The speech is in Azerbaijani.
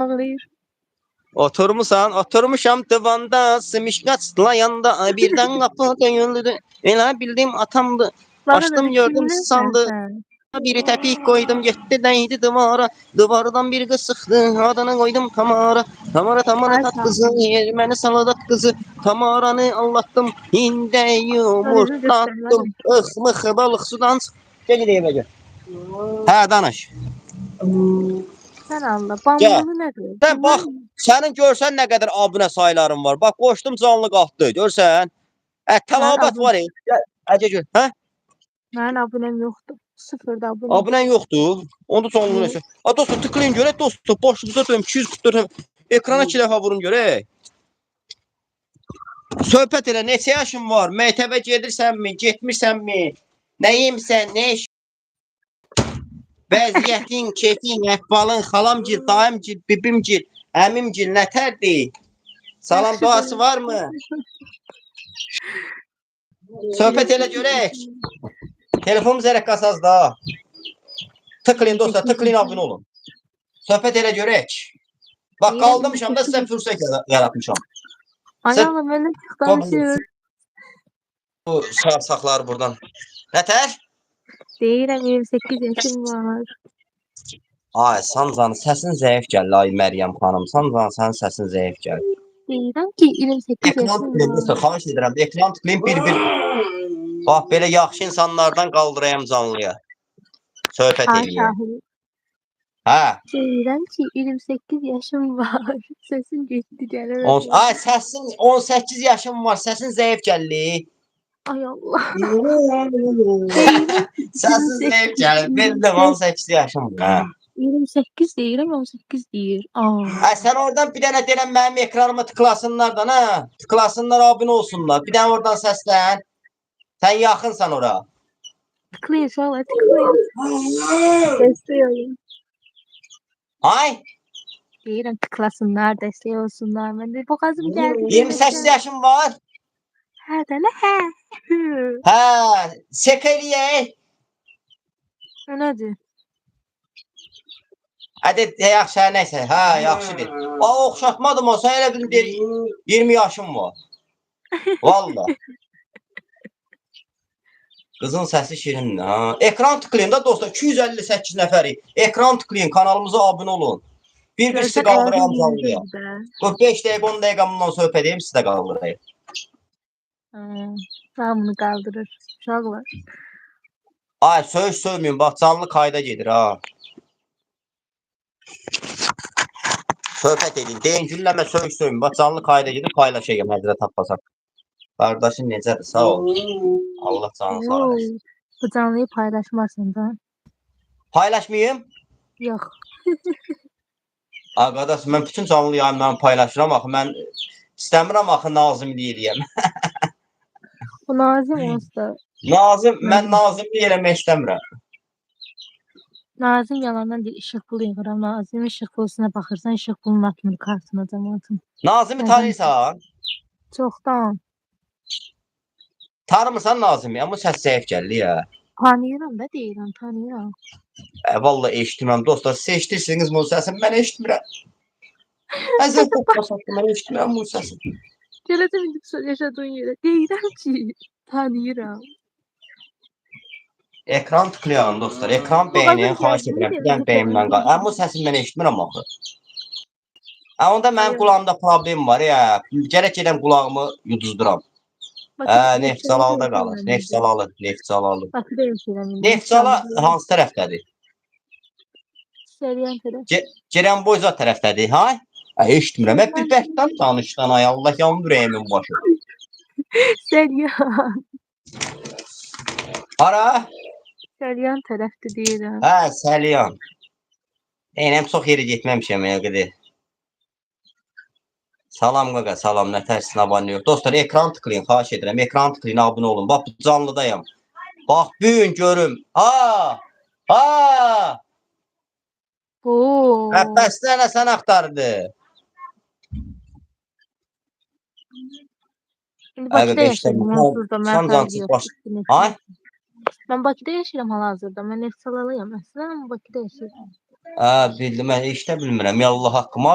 Ağlayır. Oturmuşam divanda, sımışqaçlayanda, birden qapı döyüldü. Elə bildim atamdı. Bana Açdım dedi gördüm kimdesin sandı. sen? Biri təpik koydum, getdi dəydi divara. Divardan bir qız sıxdı, adını koydum Tamara. Tamara Ay tat qızı, Şahin. məni saladat qızı. Tamaranı anlattım, hində Yüzünü yumurtlattım. göstermedi. Ixmıx balıq sudan çıx. Gəl evə gəl. Hə, danış. Sen Allah. Gəl. Bambulu nedir? Sən bax, Bilmem. sənin görsən nə qədər abunə sayların var. Bax, qoşdum canlı qalxdı, görsən? Ben Tələbat abone. var. Gəl, əcə gör. Hə? Ben abonem yoktu. Sıfırda abone. Abunən yoxdur. Onu canlı Yok. nəsə. A dostum, tıklayın görək dostum. Başınıza dönüm 244. Ekrana 2 dəfə vurun görək. Söhbət elə, neçə yaşın var? Məktəbə gedirsənmi, getmirsənmi? Nəyimsən, nə iş? Vəziyyətin, keyfin, əhvalın, xalamgil, dayımgil, bibimgil, əmimgil nətərdir? Salam duası varmı? Söhbət elə görək. Telefonumuz elə qasaz da. Tıklayın dostlar, tıklayın abunə olun. Söhbət elə görək. Bax, qaldımışam da sizə fürsət yaratmışam. Ay Allah ben de danışıyorum. Bu sarsaqları buradan. Nətər? Değilim 28 yaşım var. Ay, Sancanı, səsin zəif gəlir, ay Məryəm xanım. Sancanı, sənin səsin zəif gəlir. Değilim ki 28 Ekran yaşım tıklayın, dostlar, var. xahiş edirəm. Ekran tıklayın, bir-bir. Bax, belə yaxşı insanlardan qaldırayım canlıya. Söhbət Ay eləyəm. Şahin. Hə? Değilim ki 28 yaşım var. Sesim gitti gelemedim. Ay, səsin 18 yaşın var, səsin zəif gəlir. Ay Allah. Değilim ki Səsin zəif gəlir. Bildim 18 yaşım var. 28 değilim 18 değil. Aa. Sən oradan bir dənə deyirəm mənim ekranıma tıklasınlar da, hə? Tıklasınlar, abunə olsunlar. Bir dənə oradan səslən. Sən yaxınsan ora. Tıklayın şu an tıklayın. Destekleyin. Ay, Değilim tıklasınlar destek olsunlar. Ben de boğazım geldi. 28 yaşım var. Hə də nə hə? Hə, sek eləyək. O nədir? Hadi, yaxşı, nəysə. Hə, yaxşıdır. Oxşatmadım o, sən elə bildim deyir, 20 yaşım var. Valla. Qızın səsi şirindir, ha. Ekran tıklayın da dostlar, 258 nəfərik. Ekran tıklayın, kanalımıza abunə olun. Bir sizi qaldırayım canlıya. 5 dəqiqə, 10 dəqiqə bundan söhbət edeyim, sizi də qaldırayım. Hamını qaldırır. Uşaqlar. Ay, sövməyin, bax, canlı kayda gedir, ha. Söhbət edin, deyin, gülləmə sövməyin, bax, canlı kayda gedir, paylaşayım, Həzrət Abbasaq. Qardaşın necədir, sağ ol. Allah canı sağ olasın. Bu canlıyı paylaşmarsın da. Paylaşmayayım? Yox. Qardaş, mən bütün canlı yayımlarımı paylaşıram, axı, mən istəmirəm, axı, nazimlik eləyəm. Bu Nazim olsa. Mən nazimlik eləmək istəmirəm. Nazim yalandan deyir, işıq pulu yığıram. Nazimin işıq pulusuna baxırsan, işıq pulunu atmır kartına cəmatın. Nazimi tanıyırsan? Çoxdan. Tanımırsan Nazimi, amma səs zəif gəlir, ya. Tanıyıram da deyirəm, tanıyıram. Vallahi eşitmirəm, dostlar. Siz eşitirsiniz bu səsini, mən eşitmirəm. Həzrət Abbasaq, mən eşitmirəm bu səsini. Gələcəm indi yaşadığın yerə. Deyirəm ki, tanıyıram. Ekran tıklayalım dostlar. Ekran bəyənin, xahiş edirəm. Bir dənə bəyimlə qal. Amma səsini mən eşitmirəm axı. Onda mənim qulağımda problem var ya. Gərək edəm qulağımı yuduzduram. Neftçalalıda qalır. Neftçalalı. Bakıda yaşayıram indi. Neftçala hansı tərəfdədir? Seriyan tərəf. Ceyranboyzad tərəfdədir, ha? Eşitmirəm. Bir bərkdən danışdan, ay Allah, yandı ürəyimin başı. Seriyan. Hara? Seriyan tərəfdə deyirəm. Hə, Səliyan. Eynəm, çox yeri getməmişəm, qədir. Salam qaqa, salam, nətərsin, abunə yox. Dostlar, ekran tıklayın, xahiş edirəm. Ekran tıklayın, abunə olun. Bax, canlıdayım. Bax, büyün, görüm. Ha! Ha! Bəslərlə sən axtardı. İndi Bakıda yaşayıram hal-hazırda. Mən fərqi yox. Ay? Mən Bakıda yaşayıram hal-hazırda. Mən Neftçalalıyam əslən, amma Bakıda yaşayıram. Bildim, mən işdə bilmirəm. Ya Allah haqqıma